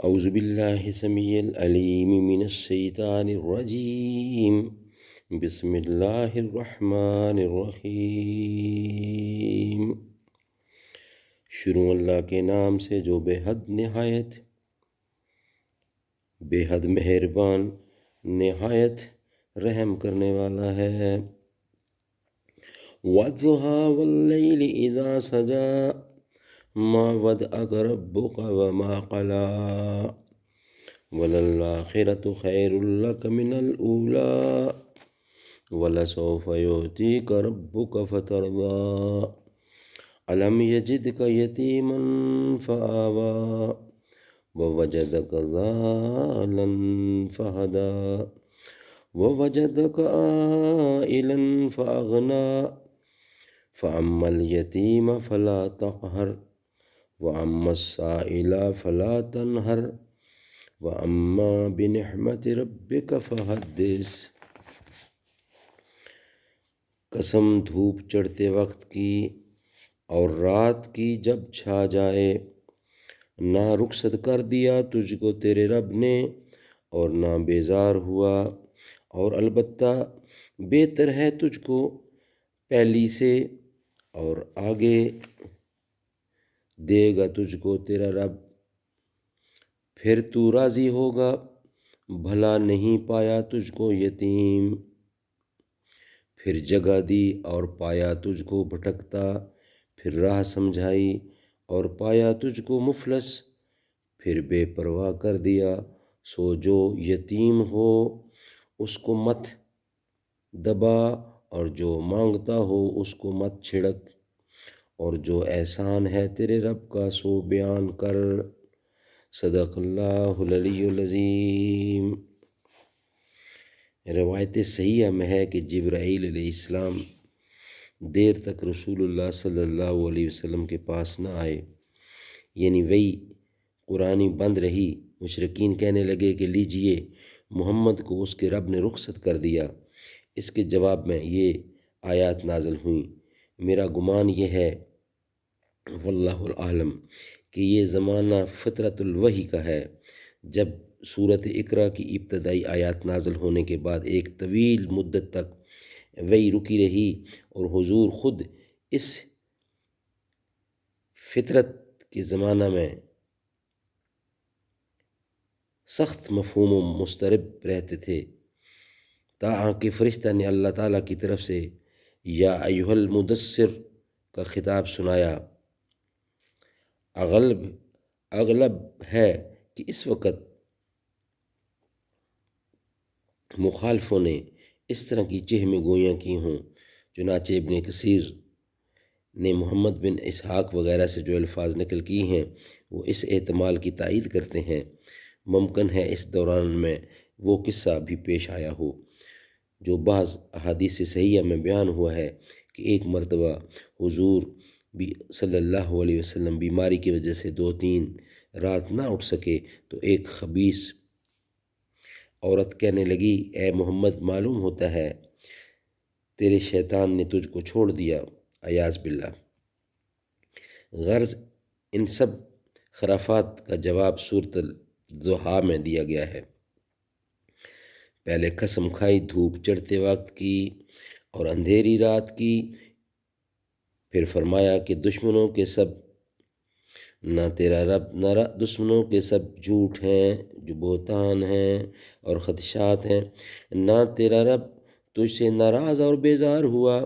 اعوذ باللہ سمیع العلیم من الشیطان الرجیم، بسم اللہ الرحمن الرحیم۔ شروع اللہ کے نام سے جو بے حد نہایت بے حد مہربان نہایت رحم کرنے والا ہے۔ وَالضُّحَىٰ وَاللَّيْلِ إِذَا سَجَىٰ مَا وَدَّعَكَ رَبُّكَ وَمَا قَلَىٰ وَلَلْآخِرَةُ خَيْرٌ لَكَ مِنَ الْأُولَىٰ وَلَسَوْفَ يُعْطِيكَ رَبُّكَ فَتَرْضَىٰ أَلَمْ يَجِدْكَ يَتِيمًا فَآوَىٰ وَوَجَدَكَ ضَالًّا فَهَدَىٰ وَوَجَدَكَ عَائِلًا فَأَغْنَىٰ فَأَمَّا الْيَتِيمَ فَلَا تَقْهَرْ وَأَمَّا السَّائِلَ فَلَا تَنْهَرْ وَأَمَّا بِنِعْمَةِ رَبِّكَ فَحَدِّثْ۔ قسم دھوپ چڑھتے وقت کی اور رات کی جب چھا جائے، نہ رخصت کر دیا تجھ کو تیرے رب نے اور نہ بیزار ہوا، اور البتہ بہتر ہے تجھ کو پہلی سے، اور آگے دے گا تجھ کو تیرا رب، پھر تو راضی ہوگا۔ بھلا نہیں پایا تجھ کو یتیم، پھر جگہ دی اور پایا تجھ کو بھٹکتا، پھر راہ سمجھائی اور پایا تجھ کو مفلس، پھر بے پرواہ کر دیا۔ سو جو یتیم ہو اس کو مت دبا، اور جو مانگتا ہو اس کو مت چھڑک، اور جو احسان ہے تیرے رب کا سو بیان کر۔ صدق اللہ العلی العظیم۔ روایت صحیحہ میں ہے کہ جبرائیل علیہ السلام دیر تک رسول اللہ صلی اللہ علیہ وسلم کے پاس نہ آئے، یعنی وہی قرآنی بند رہی۔ مشرکین کہنے لگے کہ لیجئے محمد کو اس کے رب نے رخصت کر دیا۔ اس کے جواب میں یہ آیات نازل ہوئیں۔ میرا گمان یہ ہے، واللہ العالم، کہ یہ زمانہ فطرت الوحی کا ہے۔ جب سورۃ اقرا کی ابتدائی آیات نازل ہونے کے بعد ایک طویل مدت تک وحی رکی رہی، اور حضور خود اس فطرت کے زمانہ میں سخت مفہوم و مضطرب رہتے تھے، تاہاں کہ فرشتہ نے اللہ تعالیٰ کی طرف سے یا ایھا المدثر کا خطاب سنایا۔ اغلب ہے کہ اس وقت مخالفوں نے اس طرح کی چہم گوئیاں کی ہوں۔ چنانچہ ابن کثیر نے محمد بن اسحاق وغیرہ سے جو الفاظ نقل کی ہیں وہ اس احتمال کی تائید کرتے ہیں۔ ممکن ہے اس دوران میں وہ قصہ بھی پیش آیا ہو جو بعض احادیث صحیحہ میں بیان ہوا ہے کہ ایک مرتبہ حضور بھی صلی اللہ علیہ وسلم بیماری کی وجہ سے 2-3 رات نہ اٹھ سکے، تو ایک خبیث عورت کہنے لگی، اے محمد، معلوم ہوتا ہے تیرے شیطان نے تجھ کو چھوڑ دیا، عیاذ باللہ۔ غرض ان سب خرافات کا جواب سورۃ الضحیٰ میں دیا گیا ہے۔ پہلے قسم کھائی دھوپ چڑھتے وقت کی اور اندھیری رات کی، پھر فرمایا کہ دشمنوں کے سب نہ تیرا رب نہ دشمنوں کے سب جھوٹ ہیں، جو بہتان ہیں اور خدشات ہیں۔ نہ تیرا رب تجھ سے ناراض اور بیزار ہوا،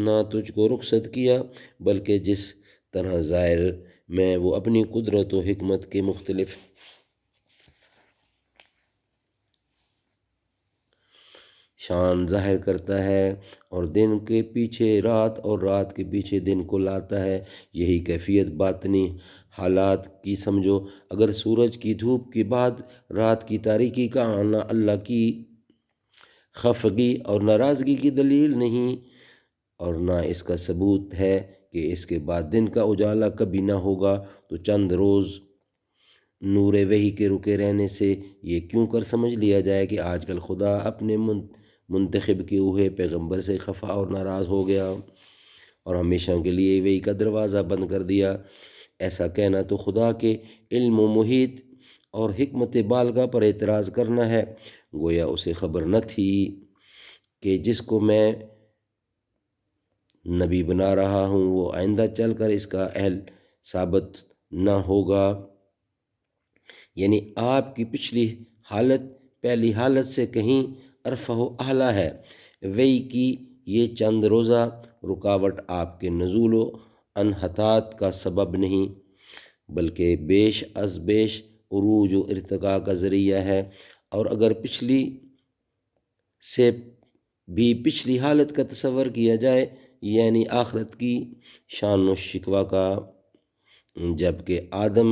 نہ تجھ کو رخصت کیا، بلکہ جس طرح ظاہر میں وہ اپنی قدرت و حکمت کے مختلف شان ظاہر کرتا ہے، اور دن کے پیچھے رات اور رات کے پیچھے دن کو لاتا ہے، یہی کیفیت باطنی حالات کی سمجھو۔ اگر سورج کی دھوپ کے بعد رات کی تاریکی کا آنا اللہ کی خفگی اور ناراضگی کی دلیل نہیں، اور نہ اس کا ثبوت ہے کہ اس کے بعد دن کا اجالا کبھی نہ ہوگا، تو چند روز نور وحی کے رکے رہنے سے یہ کیوں کر سمجھ لیا جائے کہ آج کل خدا اپنے منتخب کیے ہوئے پیغمبر سے خفا اور ناراض ہو گیا اور ہمیشہ کے لیے وحی کا دروازہ بند کر دیا؟ ایسا کہنا تو خدا کے علم و محیط اور حکمت بالغہ پر اعتراض کرنا ہے۔ گویا اسے خبر نہ تھی کہ جس کو میں نبی بنا رہا ہوں وہ آئندہ چل کر اس کا اہل ثابت نہ ہوگا۔ یعنی آپ کی پچھلی حالت پہلی حالت سے کہیں ارفع و اعلیٰ ہے۔ وہی کی یہ چند روزہ رکاوٹ آپ کے نزول و انحطاط کا سبب نہیں، بلکہ بیش از بیش عروج و ارتقاء کا ذریعہ ہے۔ اور اگر پچھلی سے بھی پچھلی حالت کا تصور کیا جائے، یعنی آخرت کی شان و شکوہ کا، جبکہ آدم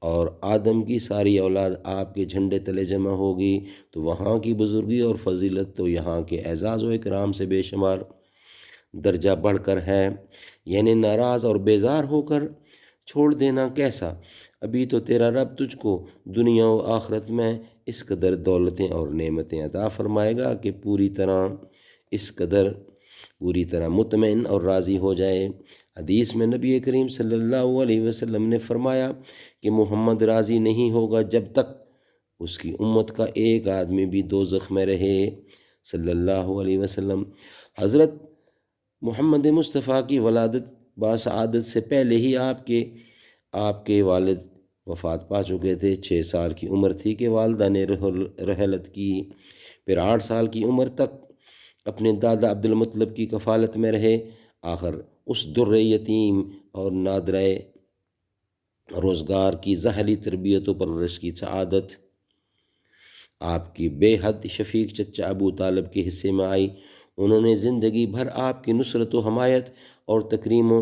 اور آدم کی ساری اولاد آپ کے جھنڈے تلے جمع ہوگی، تو وہاں کی بزرگی اور فضیلت تو یہاں کے اعزاز و اکرام سے بے شمار درجہ بڑھ کر ہے۔ یعنی ناراض اور بیزار ہو کر چھوڑ دینا کیسا؟ ابھی تو تیرا رب تجھ کو دنیا و آخرت میں اس قدر دولتیں اور نعمتیں عطا فرمائے گا کہ پوری طرح مطمئن اور راضی ہو جائے۔ حدیث میں نبی کریم صلی اللہ علیہ وسلم نے فرمایا کہ محمد راضی نہیں ہوگا جب تک اس کی امت کا ایک آدمی بھی دوزخ میں رہے، صلی اللہ علیہ وسلم۔ حضرت محمد مصطفیٰ کی ولادت باسعادت سے پہلے ہی آپ کے والد وفات پا چکے تھے۔ 6 سال کی عمر تھی کہ والدہ نے رحلت کی۔ پھر 8 سال کی عمر تک اپنے دادا عبد المطلب کی کفالت میں رہے۔ آخر اس در یتیم اور نادرہ روزگار کی ظاہری تربیت و پرورش کی سعادت آپ کی بے حد شفیق چچا ابو طالب کے حصے میں آئی۔ انہوں نے زندگی بھر آپ کی نصرت و حمایت اور تکریم و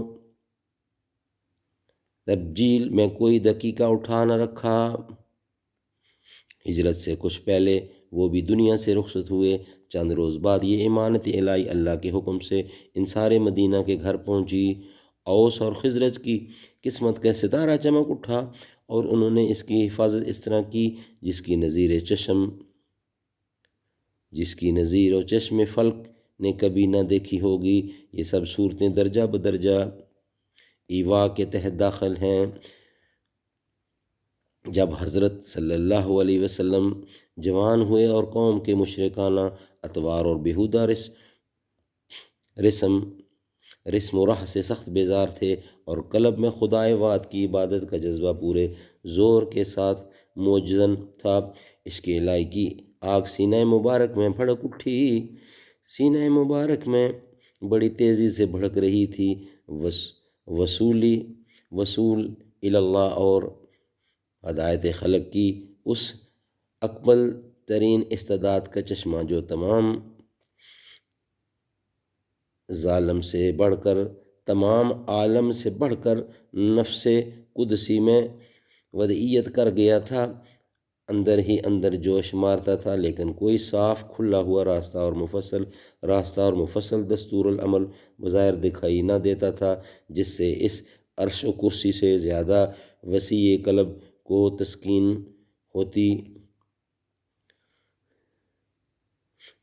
تبجیل میں کوئی دقیقہ اٹھا نہ رکھا۔ ہجرت سے کچھ پہلے وہ بھی دنیا سے رخصت ہوئے۔ چند روز بعد یہ امانت الہی اللہ کے حکم سے انصار مدینہ کے گھر پہنچی۔ اوس اور خزرج کی قسمت کا ستارہ چمک اٹھا اور انہوں نے اس کی حفاظت اس طرح کی جس کی نظیر و چشم فلک نے کبھی نہ دیکھی ہوگی۔ یہ سب صورتیں درجہ بدرجہ ایوا کے تحت داخل ہیں۔ جب حضرت صلی اللہ علیہ وسلم جوان ہوئے اور قوم کے مشرکانہ اطوار اور بیہودہ رسم و راہ سے سخت بیزار تھے اور قلب میں خدائے واد کی عبادت کا جذبہ پورے زور کے ساتھ موجزن تھا، عشق الہی کی آگ سینہ مبارک میں بھڑک اٹھی۔ سینہ مبارک میں بڑی تیزی سے بھڑک رہی تھی۔ وصول اللہ اور ہدایت خلق کی اس اکمل ترین استعداد کا چشمہ جو تمام عالم سے بڑھ کر نفس قدسی میں وضعیت کر گیا تھا، اندر ہی اندر جوش مارتا تھا، لیکن کوئی صاف کھلا ہوا راستہ اور مفصل دستور العمل بظاہر دکھائی نہ دیتا تھا، جس سے اس عرش و کرسی سے زیادہ وسیع قلب کو تسکین ہوتی۔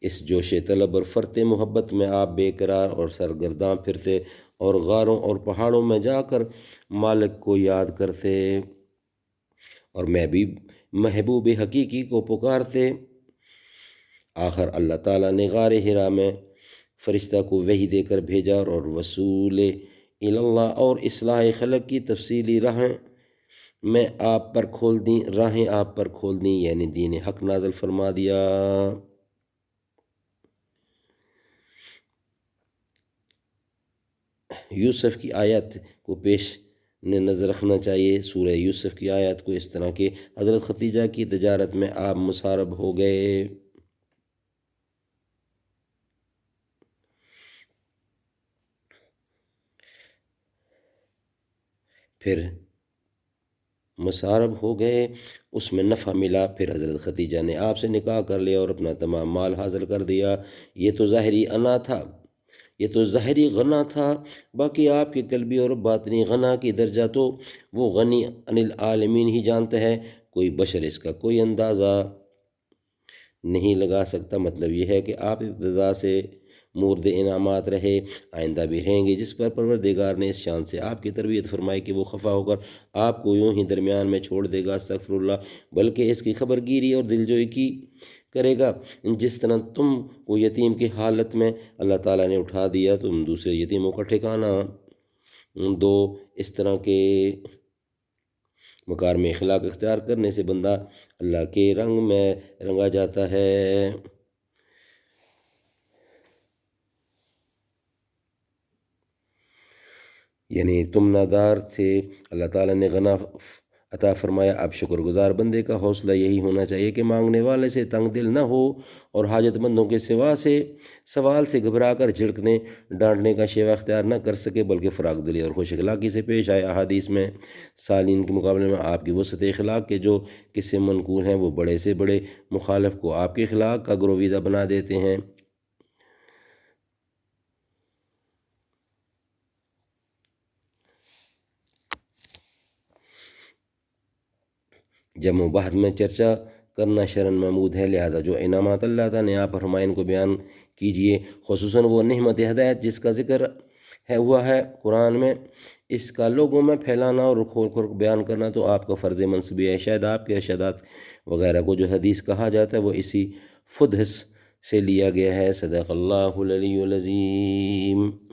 اس جوش طلب اور فرط محبت میں آپ بے قرار اور سرگرداں پھرتے اور غاروں اور پہاڑوں میں جا کر مالک کو یاد کرتے اور محبوب حقیقی کو پکارتے۔ آخر اللہ تعالیٰ نے غار حرا میں فرشتہ کو وحی دے کر بھیجا اور وصول اللہ اور اصلاح خلق کی تفصیلی راہیں آپ پر کھول دیں، یعنی دین حق نازل فرما دیا۔ یوسف کی آیت کو پیش نظر رکھنا چاہیے۔ سورہ یوسف کی آیت کو اس طرح کہ حضرت ختیجہ کی تجارت میں آپ مسارب ہو گئے۔ اس میں نفع ملا، پھر حضرت ختیجہ نے آپ سے نکاح کر لیا اور اپنا تمام مال حاصل کر دیا۔ یہ تو ظاہری غنا تھا، باقی آپ کے قلبی اور باطنی غنا کی درجہ تو وہ غنی عن العالمین ہی جانتا ہے، کوئی بشر اس کا کوئی اندازہ نہیں لگا سکتا۔ مطلب یہ ہے کہ آپ ابتدا سے مورد انعامات رہے، آئندہ بھی رہیں گے، جس پر پروردگار نے اس شان سے آپ کی تربیت فرمائی کہ وہ خفا ہو کر آپ کو یوں ہی درمیان میں چھوڑ دے گا، استغفر اللہ، بلکہ اس کی خبر گیری اور دلجوئی کی کرے گا۔ جس طرح تم کو یتیم کی حالت میں اللہ تعالیٰ نے اٹھا دیا، تم دوسرے یتیموں کا ٹھکانہ دو۔ اس طرح کے مکارم اخلاق اختیار کرنے سے بندہ اللہ کے رنگ میں رنگا جاتا ہے۔ یعنی تم نادار تھے، اللہ تعالیٰ نے غنا عطا فرمایا، اب شکر گزار بندے کا حوصلہ یہی ہونا چاہیے کہ مانگنے والے سے تنگ دل نہ ہو اور حاجت مندوں کے سوال سے گھبرا کر جھڑکنے ڈانٹنے کا شیوہ اختیار نہ کر سکے، بلکہ فراغ دلی اور خوش اخلاقی سے پیش آئے۔ احادیث میں سالین کے مقابلے میں آپ کی وسعت اخلاق کے جو قصے منقول ہیں وہ بڑے سے بڑے مخالف کو آپ کے اخلاق کا گرویدہ بنا دیتے ہیں۔ جب مباحث میں چرچا کرنا شرن محمود ہے، لہٰذا جو انعامات اللہ تعالیٰ نے آپ پر فرمائے ان کو بیان کیجئے، خصوصاً وہ نعمت ہدایت جس کا ذکر ہوا ہے قرآن میں، اس کا لوگوں میں پھیلانا اور کھول کھول بیان کرنا تو آپ کا فرض منصبی ہے۔ شاید آپ کے ارشادات وغیرہ کو جو حدیث کہا جاتا ہے وہ اسی فدحس سے لیا گیا ہے۔ صدق اللہ العلی العظیم۔